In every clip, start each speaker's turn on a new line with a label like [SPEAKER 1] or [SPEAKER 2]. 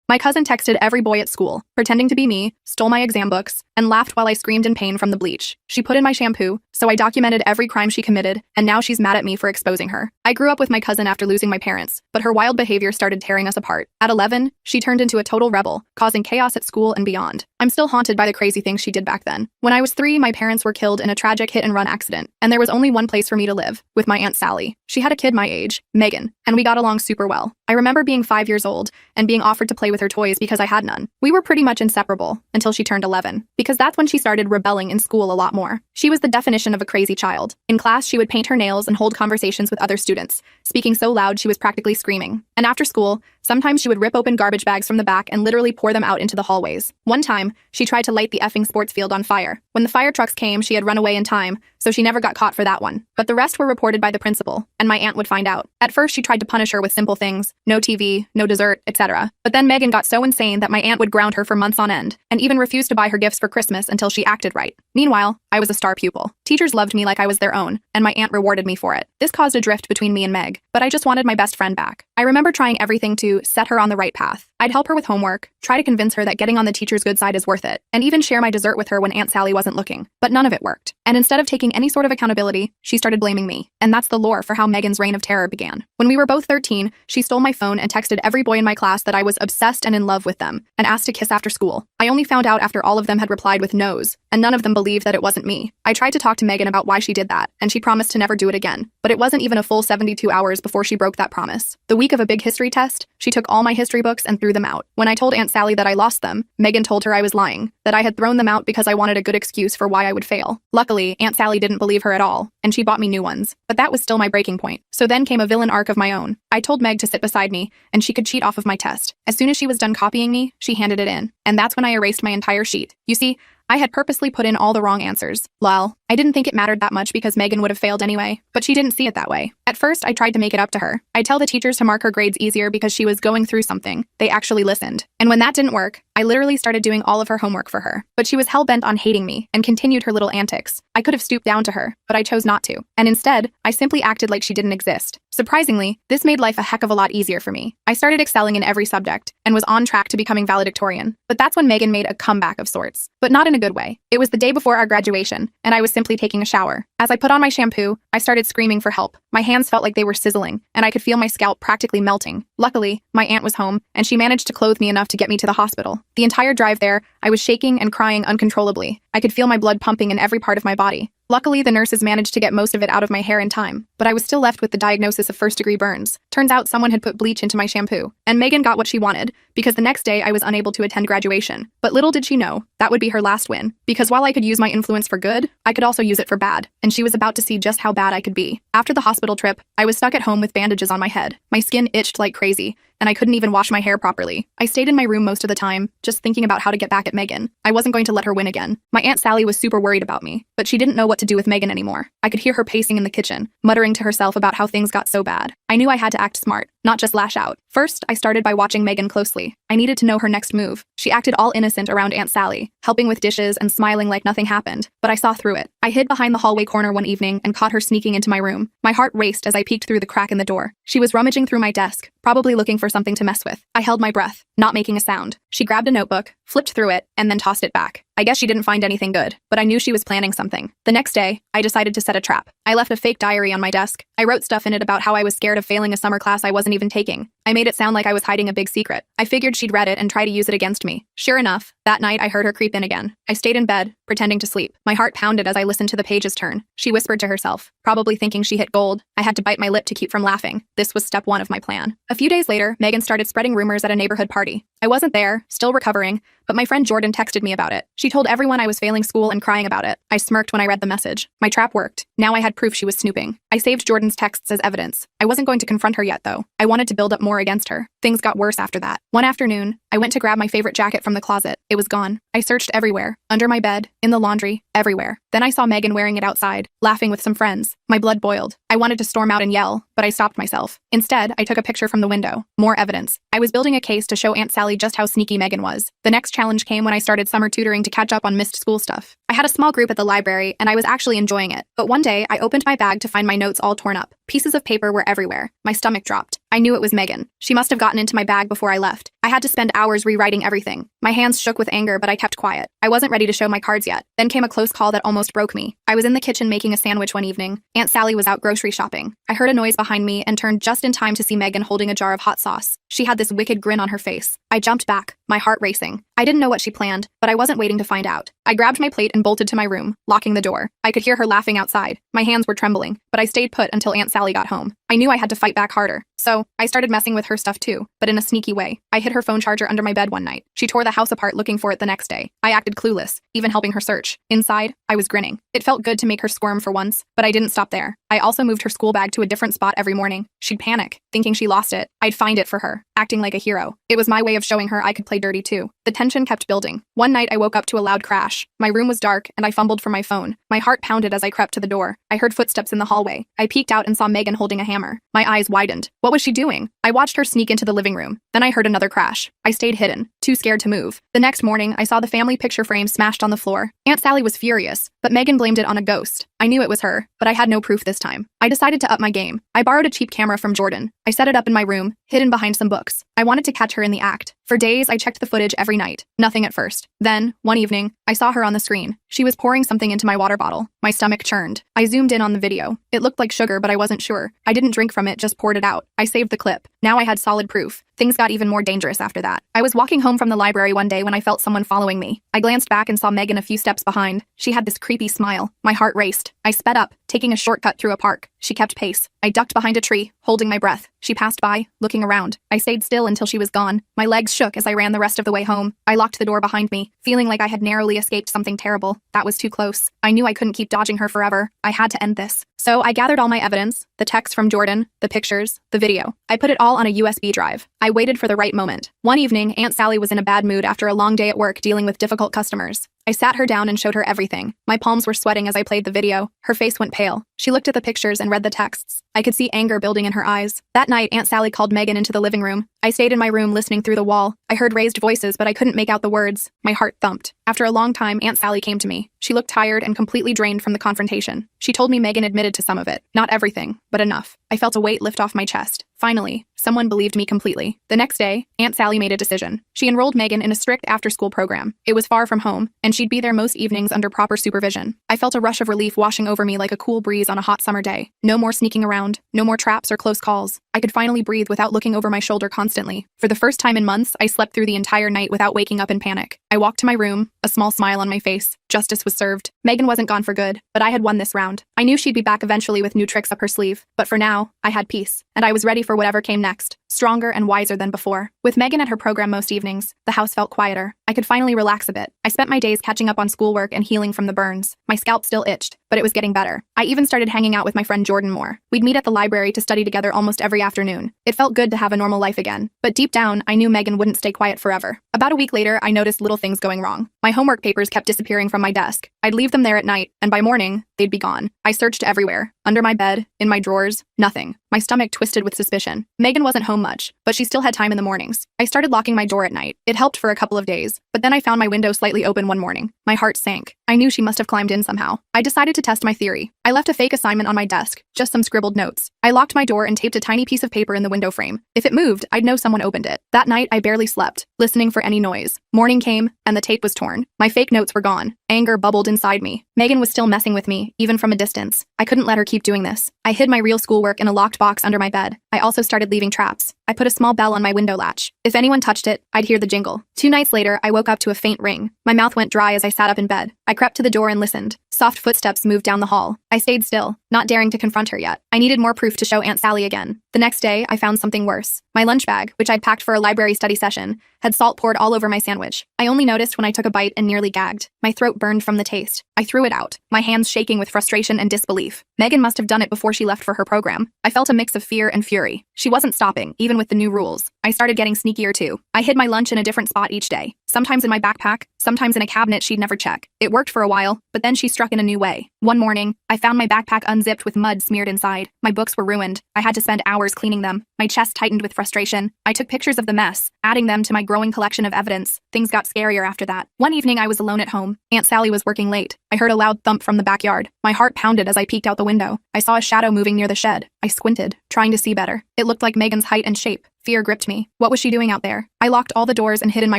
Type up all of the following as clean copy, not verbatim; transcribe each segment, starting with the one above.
[SPEAKER 1] My cousin texted every boy at school, pretending to be me, stole my exam books, and laughed while I screamed in pain from the bleach. She put in my shampoo, so I documented every crime she committed, and now she's mad at me for exposing her. I grew up with my cousin after losing my parents, but her wild behavior started tearing us apart. At 11, she turned into a total rebel, causing chaos at school and beyond. I'm still haunted by the crazy things she did back then. When I was 3, my parents were killed in a tragic hit-and-run accident, and there was only one place for me to live, with my Aunt Sally. She had a kid my age, Megan, and we got along super well. I remember being 5 years old and being offered to play with her toys because I had none. We were pretty much inseparable until she turned 11, because that's when she started rebelling in school a lot more. She was the definition of a crazy child. In class, she would paint her nails and hold conversations with other students, speaking so loud she was practically screaming. And after school, sometimes she would rip open garbage bags from the back and literally pour them out into the hallways. One time, she tried to light the effing sports field on fire. When the fire trucks came, she had run away in time, so she never got caught for that one. But the rest were reported by the principal, and my aunt would find out. At first, she tried to punish her with simple things, no TV, no dessert, etc. But then Megan got so insane that my aunt would ground her for months on end, and even refused to buy her gifts for Christmas until she acted right. Meanwhile, I was a star pupil. Teachers loved me like I was their own, and my aunt rewarded me for it. This caused a drift between me and Meg, but I just wanted my best friend back. I remember trying everything to set her on the right path. I'd help her with homework, try to convince her that getting on the teacher's good side is worth it, and even share my dessert with her when Aunt Sally wasn't looking. But none of it worked. And instead of taking any sort of accountability, she started blaming me. And that's the lore for how Megan's reign of terror began. When we were both 13, she stole my phone and texted every boy in my class that I was obsessed and in love with them, and asked to kiss after school. I only found out after all of them had replied with no's, and none of them believed that it wasn't me. I tried to talk to Megan about why she did that, and she promised to never do it again. But it wasn't even a full 72 hours before she broke that promise. The week of a big history test, she took all my history books and threw them out. When I told Aunt Sally that I lost them, Megan told her I was lying, that I had thrown them out because I wanted a good excuse for why I would fail. Luckily, Aunt Sally didn't believe her at all, and she bought me new ones. But that was still my breaking point. So then came a villain arc of my own. I told Meg to sit beside me, and she could cheat off of my test. As soon as she was done copying me, she handed it in. And that's when I erased my entire sheet. You see, I had purposely put in all the wrong answers. Lol. I didn't think it mattered that much because Megan would have failed anyway, but she didn't see it that way. At first, I tried to make it up to her. I'd tell the teachers to mark her grades easier because she was going through something. They actually listened. And when that didn't work, I literally started doing all of her homework for her. But she was hell-bent on hating me and continued her little antics. I could have stooped down to her, but I chose not to. And instead, I simply acted like she didn't exist. Surprisingly, this made life a heck of a lot easier for me. I started excelling in every subject and was on track to becoming valedictorian. But that's when Megan made a comeback of sorts. But not in a good way. It was the day before our graduation, and I was simply taking a shower. As I put on my shampoo, I started screaming for help. My hands felt like they were sizzling, and I could feel my scalp practically melting. Luckily, my aunt was home, and she managed to clothe me enough to get me to the hospital. The entire drive there, I was shaking and crying uncontrollably. I could feel my blood pumping in every part of my body. Luckily, the nurses managed to get most of it out of my hair in time, but I was still left with the diagnosis of first-degree burns. Turns out someone had put bleach into my shampoo, and Megan got what she wanted, because the next day I was unable to attend graduation. But little did she know, that would be her last win, because while I could use my influence for good, I could also use it for bad, and she was about to see just how bad I could be. After the hospital trip, I was stuck at home with bandages on my head. My skin itched like crazy, and I couldn't even wash my hair properly. I stayed in my room most of the time, just thinking about how to get back at Megan. I wasn't going to let her win again. My Aunt Sally was super worried about me, but she didn't know what to do with Megan anymore. I could hear her pacing in the kitchen, muttering to herself about how things got so bad. I knew I had to act smart, not just lash out. First, I started by watching Megan closely. I needed to know her next move. She acted all innocent around Aunt Sally, helping with dishes and smiling like nothing happened, but I saw through it. I hid behind the hallway corner one evening and caught her sneaking into my room. My heart raced as I peeked through the crack in the door. She was rummaging through my desk, probably looking for something to mess with. I held my breath, not making a sound. She grabbed a notebook, flipped through it, and then tossed it back. I guess she didn't find anything good, but I knew she was planning something. The next day, I decided to set a trap. I left a fake diary on my desk. I wrote stuff in it about how I was scared of failing a summer class I wasn't even taking. I made it sound like I was hiding a big secret. I figured she'd read it and try to use it against me. Sure enough, that night I heard her creep in again. I stayed in bed, pretending to sleep. My heart pounded as I listened to the pages turn. She whispered to herself, probably thinking she hit gold. I had to bite my lip to keep from laughing. This was step 1 of my plan. A few days later, Megan started spreading rumors at a neighborhood party. I wasn't there, still recovering, but my friend Jordan texted me about it. She told everyone I was failing school and crying about it. I smirked when I read the message. My trap worked. Now I had proof she was snooping. I saved Jordan's texts as evidence. I wasn't going to confront her yet, though. I wanted to build up more against her. Things got worse after that. One afternoon, I went to grab my favorite jacket from the closet. It was gone. I searched everywhere. Under my bed, in the laundry, everywhere. Then I saw Megan wearing it outside, laughing with some friends. My blood boiled. I wanted to storm out and yell, but I stopped myself. Instead, I took a picture from the window. More evidence. I was building a case to show Aunt Sally just how sneaky Megan was. The next challenge came when I started summer tutoring to catch up on missed school stuff. I had a small group at the library, and I was actually enjoying it. But one day, I opened my bag to find my notes all torn up. Pieces of paper were everywhere. My stomach dropped. I knew it was Megan. She must have gotten into my bag before I left. I had to spend hours rewriting everything. My hands shook with anger, but I kept quiet. I wasn't ready to show my cards yet. Then came a close call that almost broke me. I was in the kitchen making a sandwich one evening. Aunt Sally was out grocery shopping. I heard a noise behind me and turned just in time to see Megan holding a jar of hot sauce. She had this wicked grin on her face. I jumped back, my heart racing. I didn't know what she planned, but I wasn't waiting to find out. I grabbed my plate and bolted to my room, locking the door. I could hear her laughing outside. My hands were trembling, but I stayed put until Aunt Sally got home. I knew I had to fight back harder, so I started messing with her stuff too, but in a sneaky way. I hid her phone charger under my bed one night. She tore the house apart looking for it the next day. I acted clueless, even helping her search. Inside, I was grinning. It felt good to make her squirm for once, but I didn't stop there. I also moved her school bag to a different spot every morning. She'd panic, thinking she lost it. I'd find it for her, acting like a hero. It was my way of showing her I could play dirty too. The tension kept building. One night I woke up to a loud crash. My room was dark, and I fumbled for my phone. My heart pounded as I crept to the door. I heard footsteps in the hallway. I peeked out and saw Megan holding a hammer. My eyes widened. What was she doing? I watched her sneak into the living room. Then I heard another crash. I stayed hidden, too scared to move. The next morning, I saw the family picture frame smashed on the floor. Aunt Sally was furious, but Megan blamed it on a ghost. I knew it was her, but I had no proof this time. I decided to up my game. I borrowed a cheap camera from Jordan. I set it up in my room, hidden behind some books. I wanted to catch her in the act. For days, I checked the footage every night. Nothing at first. Then, one evening, I saw her on the screen. She was pouring something into my water bottle. My stomach churned. I zoomed in on the video. It looked like sugar, but I wasn't sure. I didn't drink from it, just poured it out. I saved the clip. Now I had solid proof. Things got even more dangerous after that. I was walking home from the library one day when I felt someone following me. I glanced back and saw Megan a few steps behind. She had this creepy smile. My heart raced. I sped up, taking a shortcut through a park. She kept pace. I ducked behind a tree, holding my breath. She passed by, looking around. I stayed still until she was gone. My legs shook as I ran the rest of the way home. I locked the door behind me, feeling like I had narrowly escaped something terrible. That was too close. I knew I couldn't keep dodging her forever. I had to end this. So I gathered all my evidence, the text from Jordan, the pictures, the video. I put it all on a USB drive. I waited for the right moment. One evening, Aunt Sally was in a bad mood after a long day at work dealing with difficult customers. I sat her down and showed her everything. My palms were sweating as I played the video. Her face went pale. She looked at the pictures and read the texts. I could see anger building in her eyes. That night, Aunt Sally called Megan into the living room. I stayed in my room listening through the wall. I heard raised voices, but I couldn't make out the words. My heart thumped. After a long time, Aunt Sally came to me. She looked tired and completely drained from the confrontation. She told me Megan admitted to some of it. Not everything, but enough. I felt a weight lift off my chest. Finally, someone believed me completely. The next day, Aunt Sally made a decision. She enrolled Megan in a strict after-school program. It was far from home, and she'd be there most evenings under proper supervision. I felt a rush of relief washing over me like a cool breeze on a hot summer day. No more sneaking around, no more traps or close calls. I could finally breathe without looking over my shoulder constantly. For the first time in months, I slept through the entire night without waking up in panic. I walked to my room, a small smile on my face. Justice was served. Megan wasn't gone for good, but I had won this round. I knew she'd be back eventually with new tricks up her sleeve, but for now, I had peace, and I was ready for whatever came next, stronger and wiser than before. With Megan at her program most evenings, the house felt quieter. I could finally relax a bit. I spent my days catching up on schoolwork and healing from the burns. My scalp still itched, but it was getting better. I even started hanging out with my friend Jordan more. We'd meet at the library to study together almost every afternoon. It felt good to have a normal life again, but deep down, I knew Megan wouldn't stay quiet forever. About a week later, I noticed little things going wrong. My homework papers kept disappearing from my desk. I'd leave them there at night, and by morning, they'd be gone. I searched everywhere. Under my bed, in my drawers, nothing. My stomach twisted with suspicion. Megan wasn't home much, but she still had time in the mornings. I started locking my door at night. It helped for a couple of days, but then I found my window slightly open one morning. My heart sank. I knew she must have climbed in somehow. I decided to test my theory. I left a fake assignment on my desk, just some scribbled notes. I locked my door and taped a tiny piece of paper in the window frame. If it moved, I'd know someone opened it. That night, I barely slept, listening for any noise. Morning came, and the tape was torn. My fake notes were gone. Anger bubbled inside me. Megan was still messing with me, even from a distance. I couldn't let her keep doing this. I hid my real schoolwork in a locked box under my bed. I also started leaving traps. I put a small bell on my window latch. If anyone touched it, I'd hear the jingle. 2 nights later, I woke up to a faint ring. My mouth went dry as I sat up in bed. I crept to the door and listened. Soft footsteps moved down the hall. I stayed still, not daring to confront her yet. I needed more proof to show Aunt Sally again. The next day, I found something worse. My lunch bag, which I'd packed for a library study session, had salt poured all over my sandwich. I only noticed when I took a bite and nearly gagged. My throat burned from the taste. I threw it out, my hands shaking with frustration and disbelief. Megan must have done it before she left for her program. I felt a mix of fear and fury. She wasn't stopping, even with the new rules. I started getting sneakier too. I hid my lunch in a different spot each day, sometimes in my backpack, sometimes in a cabinet she'd never check. It worked for a while, but then she struck in a new way. One morning, I found my backpack unzipped with mud smeared inside. My books were ruined. I had to spend hours cleaning them. My chest tightened with frustration. I took pictures of the mess, adding them to my growing collection of evidence. Things got scarier after that. One evening I was alone at home. Aunt Sally was working late. I heard a loud thump from the backyard. My heart pounded as I peeked out the window. I saw a shadow moving near the shed. I squinted, trying to see better. It looked like Megan's height and shape. Fear gripped me. What was she doing out there? I locked all the doors and hid in my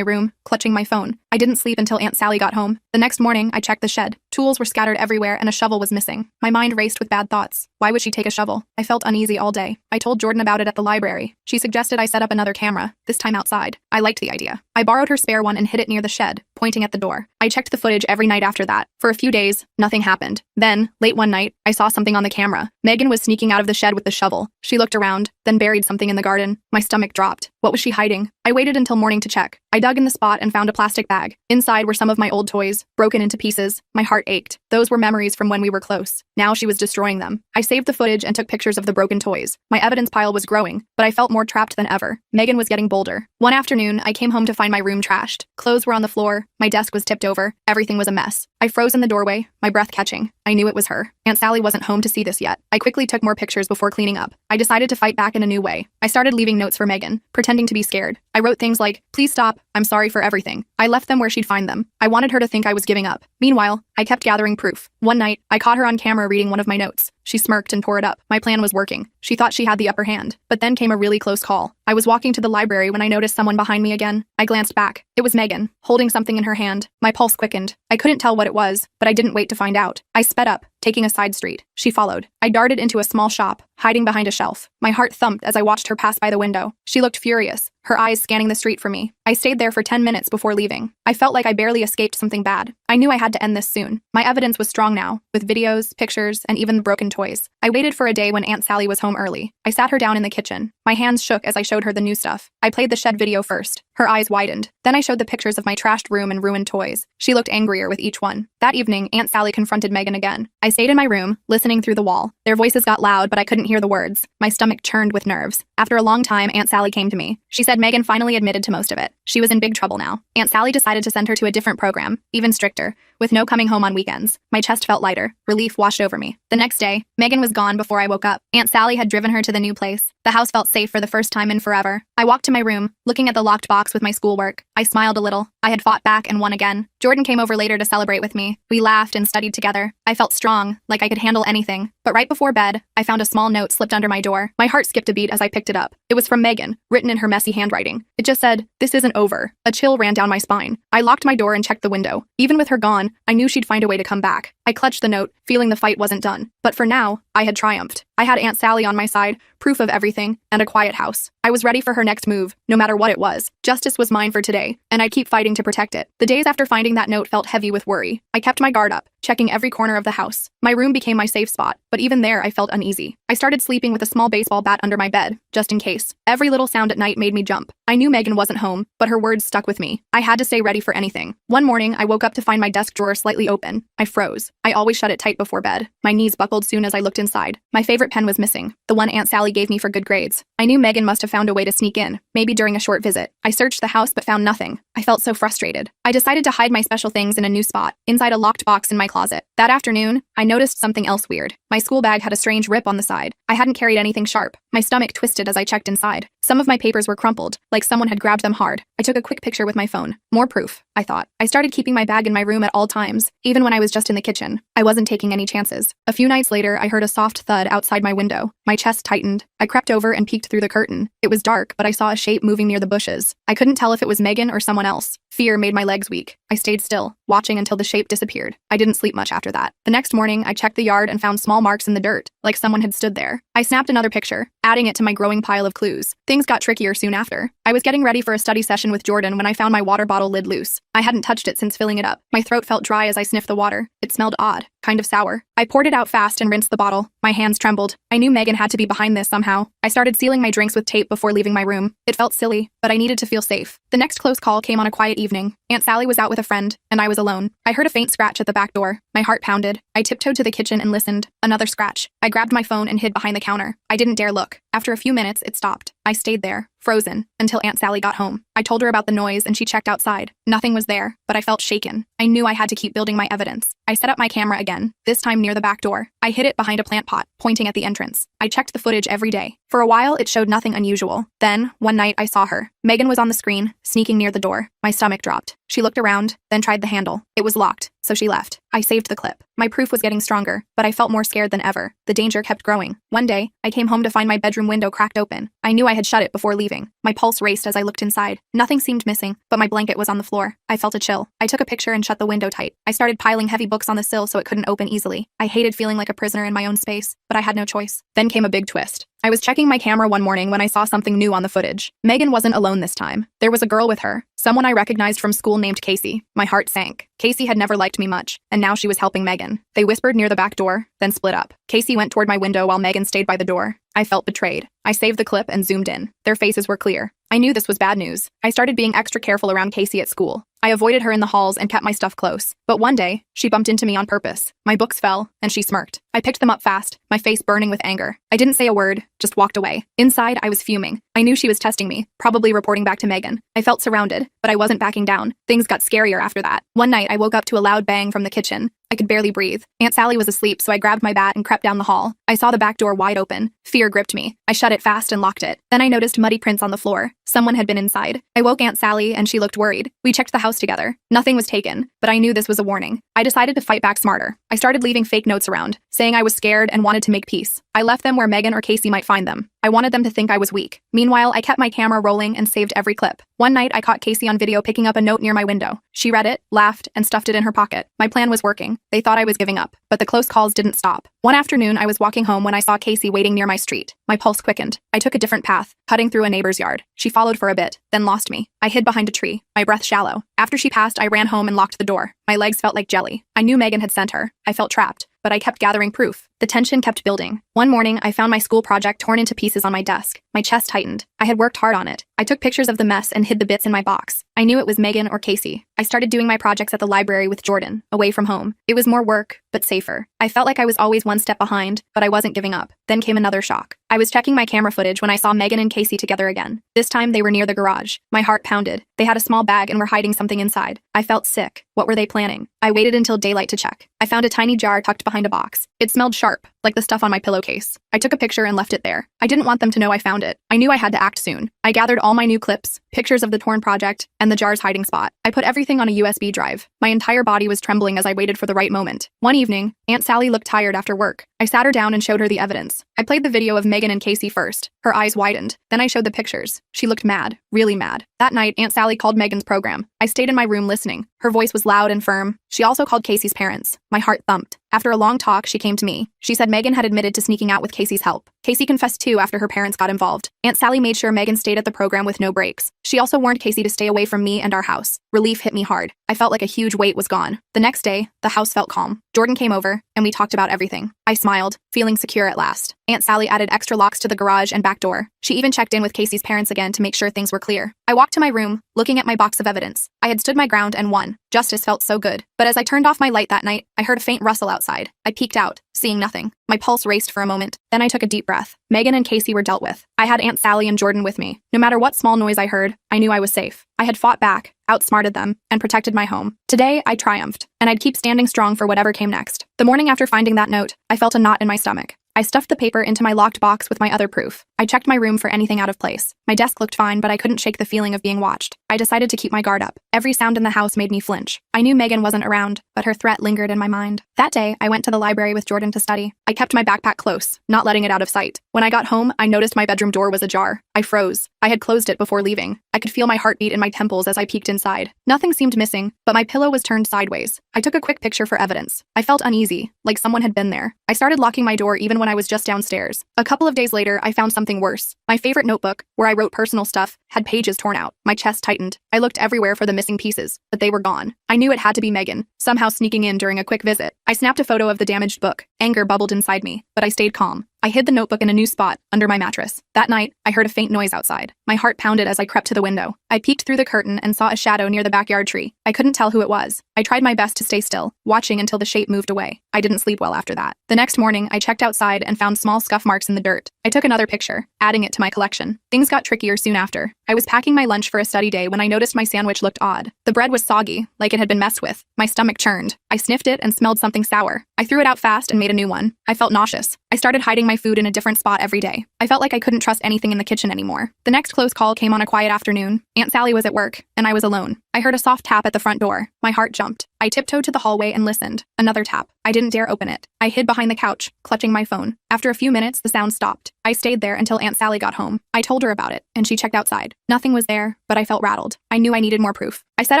[SPEAKER 1] room, clutching my phone. I didn't sleep until Aunt Sally got home. The next morning, I checked the shed. Tools were scattered everywhere and a shovel was missing. My mind raced with bad thoughts. Why would she take a shovel? I felt uneasy all day. I told Jordan about it at the library. She suggested I set up another camera, this time outside. I liked the idea. I borrowed her spare one and hid it near the shed, pointing at the door. I checked the footage every night after that. For a few days, nothing happened. Then, late one night, I saw something on the camera. Megan was sneaking out of the shed with the shovel. She looked around, then buried something in the garden. My stomach dropped. What was she hiding? I waited until morning to check. I dug in the spot and found a plastic bag. Inside were some of my old toys, broken into pieces. My heart ached. Those were memories from when we were close. Now she was destroying them. I saved the footage and took pictures of the broken toys. My evidence pile was growing, but I felt more trapped than ever. Megan was getting bolder. One afternoon, I came home to find my room trashed. Clothes were on the floor. My desk was tipped over. Everything was a mess. I froze in the doorway, my breath catching. I knew it was her. Aunt Sally wasn't home to see this yet. I quickly took more pictures before cleaning up. I decided to fight back in a new way. I started leaving notes for Megan, pretending to be scared. I wrote things like, "Please stop, I'm sorry for everything." I left them where she'd find them. I wanted her to think I was giving up. Meanwhile, I kept gathering proof. One night, I caught her on camera reading one of my notes. She smirked and tore it up. My plan was working. She thought she had the upper hand. But then came a really close call. I was walking to the library when I noticed someone behind me again. I glanced back. It was Megan, holding something in her hand. My pulse quickened. I couldn't tell what it was, but I didn't wait to find out. I sped up, taking a side street. She followed. I darted into a small shop, hiding behind a shelf. My heart thumped as I watched her pass by the window. She looked furious, her eyes scanning the street for me. I stayed there for 10 minutes before leaving. I felt like I barely escaped something bad. I knew I had to end this soon. My evidence was strong now, with videos, pictures, and even the broken toys. I waited for a day when Aunt Sally was home early. I sat her down in the kitchen. My hands shook as I showed her the new stuff. I played the shed video first. Her eyes widened. Then I showed the pictures of my trashed room and ruined toys. She looked angrier with each one. That evening, Aunt Sally confronted Megan again. I stayed in my room, listening through the wall. Their voices got loud, but I couldn't hear the words. My stomach churned with nerves. After a long time, Aunt Sally came to me. She said Megan finally admitted to most of it. She was in big trouble now. Aunt Sally decided to send her to a different program, even stricter, with no coming home on weekends. My chest felt lighter. Relief washed over me. The next day, Megan was gone before I woke up. Aunt Sally had driven her to the new place. The house felt safe for the first time in forever. I walked to my room, looking at the locked box with my schoolwork. I smiled a little. I had fought back and won again. Jordan came over later to celebrate with me. We laughed and studied together. I felt strong, like I could handle anything. But right before bed, I found a small note slipped under my door. My heart skipped a beat as I picked it up. It was from Megan, written in her messy handwriting. It just said, "This isn't over." A chill ran down my spine. I locked my door and checked the window. Even with her gone, I knew she'd find a way to come back. I clutched the note, feeling the fight wasn't done. But for now, I had triumphed. I had Aunt Sally on my side, proof of everything, and a quiet house. I was ready for her next move, no matter what it was. Justice was mine for today, and I'd keep fighting to protect it. The days after finding that note felt heavy with worry. I kept my guard up, checking every corner of the house. My room became my safe spot, but even there I felt uneasy. I started sleeping with a small baseball bat under my bed, just in case. Every little sound at night made me jump. I knew Megan wasn't home, but her words stuck with me. I had to stay ready for anything. One morning, I woke up to find my desk drawer slightly open. I froze. I always shut it tight before bed. My knees buckled soon as I looked inside. My favorite pen was missing, the one Aunt Sally gave me for good grades. I knew Megan must have found a way to sneak in, maybe during a short visit. I searched the house but found nothing. I felt so frustrated. I decided to hide my special things in a new spot, inside a locked box in my closet. That afternoon, I noticed something else weird. My school bag had a strange rip on the side. I hadn't carried anything sharp. My stomach twisted as I checked inside. Some of my papers were crumpled, like someone had grabbed them hard. I took a quick picture with my phone. More proof, I thought. I started keeping my bag in my room at all times, even when I was just in the kitchen. I wasn't taking any chances. A few nights later, I heard a soft thud outside my window. My chest tightened. I crept over and peeked through the curtain. It was dark, but I saw a shape moving near the bushes. I couldn't tell if it was Megan or someone else. Fear made my legs weak. I stayed still, watching until the shape disappeared. I didn't sleep much after that. The next morning, I checked the yard and found small marks in the dirt, like someone had stood there. I snapped another picture, adding it to my growing pile of clues. Things got trickier soon after. I was getting ready for a study session with Jordan when I found my water bottle lid loose. I hadn't touched it since filling it up. My throat felt dry as I sniffed the water. It smelled odd, kind of sour. I poured it out fast and rinsed the bottle. My hands trembled. I knew Megan had to be behind this somehow. I started sealing my drinks with tape before leaving my room. It felt silly, but I needed to feel safe. The next close call came on a quiet evening. Aunt Sally was out with a friend, and I was alone. I heard a faint scratch at the back door. My heart pounded. I tiptoed to the kitchen and listened. Another scratch. I grabbed my phone and hid behind the counter. I didn't dare look. After a few minutes, it stopped. I stayed there, frozen, until Aunt Sally got home. I told her about the noise and she checked outside. Nothing was there, but I felt shaken. I knew I had to keep building my evidence. I set up my camera again, this time near the back door. I hid it behind a plant pot, pointing at the entrance. I checked the footage every day. For a while, it showed nothing unusual. Then, one night, I saw her. Megan was on the screen, sneaking near the door. My stomach dropped. She looked around, then tried the handle. It was locked, so she left. I saved the clip. My proof was getting stronger, but I felt more scared than ever. The danger kept growing. One day, I came home to find my bedroom window cracked open. I knew I had shut it before leaving. My pulse raced as I looked inside. Nothing seemed missing, but my blanket was on the floor. I felt a chill. I took a picture and shut the window tight. I started piling heavy books on the sill so it couldn't open easily. I hated feeling like a prisoner in my own space, but I had no choice. Then came a big twist. I was checking my camera one morning when I saw something new on the footage. Megan wasn't alone this time. There was a girl with her, someone I recognized from school named Casey. My heart sank. Casey had never liked me much, and now she was helping Megan. They whispered near the back door, then split up. Casey went toward my window while Megan stayed by the door. I felt betrayed. I saved the clip and zoomed in. Their faces were clear. I knew this was bad news. I started being extra careful around Casey at school. I avoided her in the halls and kept my stuff close. But one day, she bumped into me on purpose. My books fell, and she smirked. I picked them up fast, my face burning with anger. I didn't say a word, just walked away. Inside, I was fuming. I knew she was testing me, probably reporting back to Megan. I felt surrounded, but I wasn't backing down. Things got scarier after that. One night, I woke up to a loud bang from the kitchen. I could barely breathe. Aunt Sally was asleep, so I grabbed my bat and crept down the hall. I saw the back door wide open. Fear gripped me. I shut it fast and locked it. Then I noticed muddy prints on the floor. Someone had been inside. I woke Aunt Sally, and she looked worried. We checked the house together. Nothing was taken, but I knew this was a warning. I decided to fight back smarter. I started leaving fake notes around, saying I was scared and wanted to make peace. I left them where Megan or Casey might find them. I wanted them to think I was weak. Meanwhile, I kept my camera rolling and saved every clip. One night, I caught Casey on video picking up a note near my window. She read it, laughed, and stuffed it in her pocket. My plan was working. They thought I was giving up, but the close calls didn't stop. One afternoon, I was walking home when I saw Casey waiting near my street. My pulse quickened. I took a different path, cutting through a neighbor's yard. She followed for a bit, then lost me. I hid behind a tree, my breath shallow. After she passed, I ran home and locked the door. My legs felt like jelly. I knew Megan had sent her. I felt trapped, but I kept gathering proof. The tension kept building. One morning, I found my school project torn into pieces on my desk. My chest tightened. I had worked hard on it. I took pictures of the mess and hid the bits in my box. I knew it was Megan or Casey. I started doing my projects at the library with Jordan, away from home. It was more work, but safer. I felt like I was always one step behind, but I wasn't giving up. Then came another shock. I was checking my camera footage when I saw Megan and Casey together again. This time, they were near the garage. My heart pounded. They had a small bag and were hiding something inside. I felt sick. What were they planning? I waited until daylight to check. I found a tiny jar tucked behind a box. It smelled sharp, like the stuff on my pillowcase. I took a picture and left it there. I didn't want them to know I found it. I knew I had to act soon. I gathered all my new clips, pictures of the torn project, and the jar's hiding spot. I put everything on a USB drive. My entire body was trembling as I waited for the right moment. One evening, Aunt Sally looked tired after work. I sat her down and showed her the evidence. I played the video of Megan and Casey first. Her eyes widened. Then I showed the pictures. She looked mad, really mad. That night, Aunt Sally called Megan's program. I stayed in my room listening. Her voice was loud and firm. She also called Casey's parents. My heart thumped. After a long talk, she came to me. She said Megan had admitted to sneaking out with Casey's help. Casey confessed too after her parents got involved. Aunt Sally made sure Megan stayed at the program with no breaks. She also warned Casey to stay away from me and our house. Relief hit me hard. I felt like a huge weight was gone. The next day, the house felt calm. Jordan came over, and we talked about everything. I smiled, feeling secure at last. Aunt Sally added extra locks to the garage and back door. She even checked in with Casey's parents again to make sure things were clear. I walked to my room, looking at my box of evidence. I had stood my ground and won. Justice felt so good. But as I turned off my light that night, I heard a faint rustle outside. I peeked out, seeing nothing. My pulse raced for a moment. Then I took a deep breath. Megan and Casey were dealt with. I had Aunt Sally and Jordan with me. No matter what small noise I heard, I knew I was safe. I had fought back, outsmarted them, and protected my home. Today, I triumphed, and I'd keep standing strong for whatever came next. The morning after finding that note, I felt a knot in my stomach. I stuffed the paper into my locked box with my other proof. I checked my room for anything out of place. My desk looked fine, but I couldn't shake the feeling of being watched. I decided to keep my guard up. Every sound in the house made me flinch. I knew Megan wasn't around, but her threat lingered in my mind. That day, I went to the library with Jordan to study. I kept my backpack close, not letting it out of sight. When I got home, I noticed my bedroom door was ajar. I froze. I had closed it before leaving. I could feel my heartbeat in my temples as I peeked inside. Nothing seemed missing, but my pillow was turned sideways. I took a quick picture for evidence. I felt uneasy, like someone had been there. I started locking my door even when I was just downstairs. A couple of days later, I found something worse. My favorite notebook, where I wrote personal stuff, had pages torn out. My chest tightened. I looked everywhere for the missing pieces, but they were gone. I knew it had to be Megan, somehow sneaking in during a quick visit. I snapped a photo of the damaged book. Anger bubbled inside me, but I stayed calm. I hid the notebook in a new spot, under my mattress. That night, I heard a faint noise outside. My heart pounded as I crept to the window. I peeked through the curtain and saw a shadow near the backyard tree. I couldn't tell who it was. I tried my best to stay still, watching until the shape moved away. I didn't sleep well after that. The next morning, I checked outside and found small scuff marks in the dirt. I took another picture, adding it to my collection. Things got trickier soon after. I was packing my lunch for a study day when I noticed my sandwich looked odd. The bread was soggy, like it had been messed with. My stomach churned. I sniffed it and smelled something sour. I threw it out fast and made a new one. I felt nauseous. I started hiding my food in a different spot every day. I felt like I couldn't trust anything in the kitchen anymore. The next close call came on a quiet afternoon. Aunt Sally was at work, and I was alone. I heard a soft tap at the front door. My heart jumped. I tiptoed to the hallway and listened. Another tap. I didn't dare open it. I hid behind the couch, clutching my phone. After a few minutes, the sound stopped. I stayed there until Aunt Sally got home. I told her about it, and she checked outside. Nothing was there, but I felt rattled. I knew I needed more proof. I set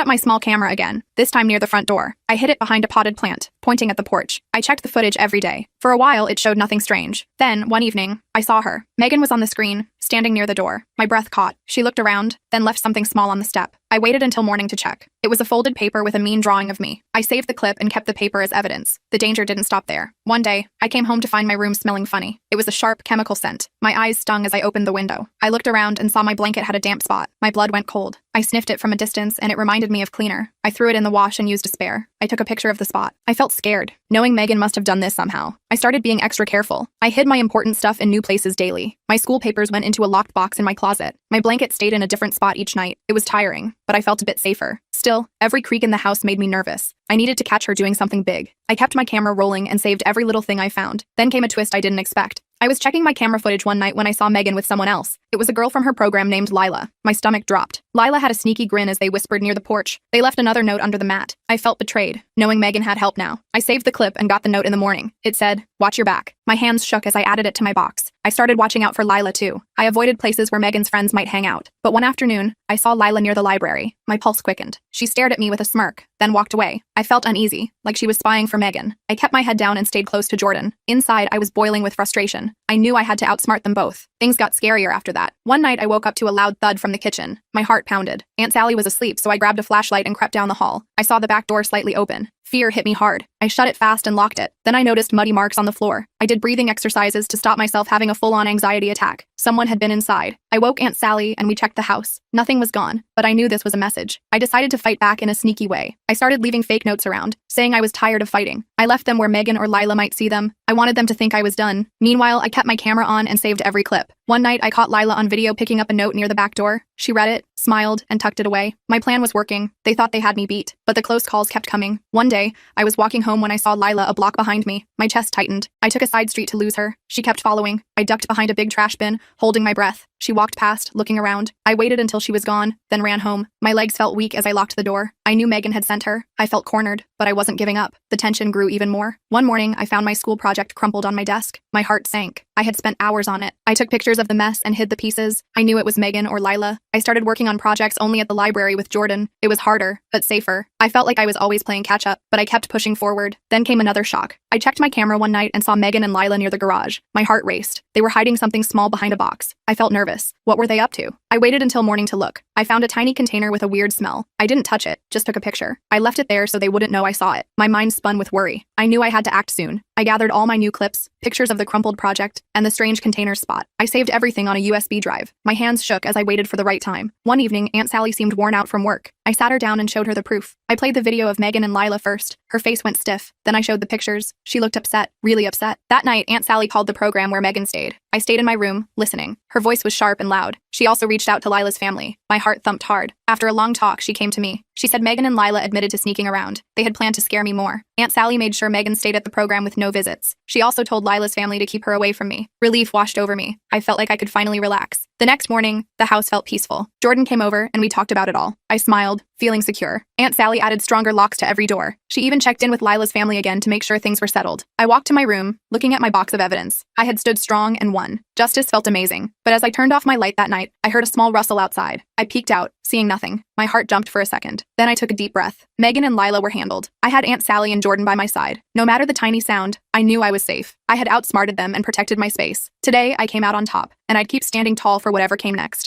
[SPEAKER 1] up my small camera again, this time near the front door. I hid it behind a potted plant, pointing at the porch. I checked the footage every day. For a while, it showed nothing strange. Then, one evening, I saw her. Megan was on the screen, standing near the door. My breath caught. She looked around, then left something small on the step. I waited until morning to check. It was a folded paper with a mean drawing of me. I saved the clip and kept the paper as evidence. The danger didn't stop there. One day, I came home to find my room smelling funny. It was a sharp chemical scent. My eyes stung as I opened the window. I looked around and saw my blanket had a damp spot. My blood went cold. I sniffed it from a distance and it reminded me of cleaner. I threw it in the wash and used a spare. I took a picture of the spot. I felt scared, knowing Megan must have done this somehow. I started being extra careful. I hid my important stuff in new places daily. My school papers went into a locked box in my closet. My blanket stayed in a different spot each night. It was tiring, but I felt a bit safer. Still, every creak in the house made me nervous. I needed to catch her doing something big. I kept my camera rolling and saved every little thing I found. Then came a twist I didn't expect. I was checking my camera footage one night when I saw Megan with someone else. It was a girl from her program named Lila. My stomach dropped. Lila had a sneaky grin as they whispered near the porch. They left another note under the mat. I felt betrayed, knowing Megan had help now. I saved the clip and got the note in the morning. It said, "Watch your back." My hands shook as I added it to my box. I started watching out for Lila too. I avoided places where Megan's friends might hang out. But one afternoon, I saw Lila near the library. My pulse quickened. She stared at me with a smirk, then walked away. I felt uneasy, like she was spying for Megan. I kept my head down and stayed close to Jordan. Inside, I was boiling with frustration. I knew I had to outsmart them both. Things got scarier after that. One night, I woke up to a loud thud from the kitchen. My heart pounded. Aunt Sally was asleep, so I grabbed a flashlight and crept down the hall. I saw the back door slightly open. Fear hit me hard. I shut it fast and locked it. Then I noticed muddy marks on the floor. I did breathing exercises to stop myself having a full-on anxiety attack. Someone had been inside. I woke Aunt Sally and we checked the house. Nothing was gone, but I knew this was a message. I decided to fight back in a sneaky way. I started leaving fake notes around, saying I was tired of fighting. I left them where Megan or Lila might see them. I wanted them to think I was done. Meanwhile, I kept my camera on and saved every clip. One night, I caught Lila on video picking up a note near the back door. She read it, smiled, and tucked it away. My plan was working. They thought they had me beat, but the close calls kept coming. One day, I was walking home when I saw Lila a block behind me. My chest tightened. I took a side street to lose her. She kept following. I ducked behind a big trash bin, holding my breath. She walked past, looking around. I waited until she was gone, then ran home. My legs felt weak as I locked the door. I knew Megan had sent her. I felt cornered, but I wasn't giving up. The tension grew even more. One morning, I found my school project crumpled on my desk. My heart sank. I had spent hours on it. I took pictures of the mess and hid the pieces. I knew it was Megan or Lila. I started working on projects only at the library with Jordan. It was harder, but safer. I felt like I was always playing catch-up, but I kept pushing forward. Then came another shock. I checked my camera one night and saw Megan and Lila near the garage. My heart raced. They were hiding something small behind a box. I felt nervous. What were they up to? I waited until morning to look. I found a tiny container with a weird smell. I didn't touch it, just took a picture. I left it there so they wouldn't know I saw it. My mind spun with worry. I knew I had to act soon. I gathered all my new clips, pictures of the crumpled project, and the strange container spot. I saved everything on a USB drive. My hands shook as I waited for the right time. One evening, Aunt Sally seemed worn out from work. I sat her down and showed her the proof. I played the video of Megan and Lila first. Her face went stiff. Then I showed the pictures. She looked upset, really upset. That night, Aunt Sally called the program where Megan stayed. I stayed in my room, listening. Her voice was sharp and loud. She also reached out to Lila's family. My heart thumped hard. After a long talk, she came to me. She said Megan and Lila admitted to sneaking around. They had planned to scare me more. Aunt Sally made sure Megan stayed at the program with no visits. She also told Lila's family to keep her away from me. Relief washed over me. I felt like I could finally relax. The next morning, the house felt peaceful. Jordan came over and we talked about it all. I smiled, feeling secure. Aunt Sally added stronger locks to every door. She even checked in with Lila's family again to make sure things were settled. I walked to my room, looking at my box of evidence. I had stood strong and won. Justice felt amazing. But as I turned off my light that night, I heard a small rustle outside. I peeked out, seeing nothing. My heart jumped for a second. Then I took a deep breath. Megan and Lila were handled. I had Aunt Sally and Jordan by my side. No matter the tiny sound, I knew I was safe. I had outsmarted them and protected my space. Today, I came out on top, and I'd keep standing tall for whatever came next.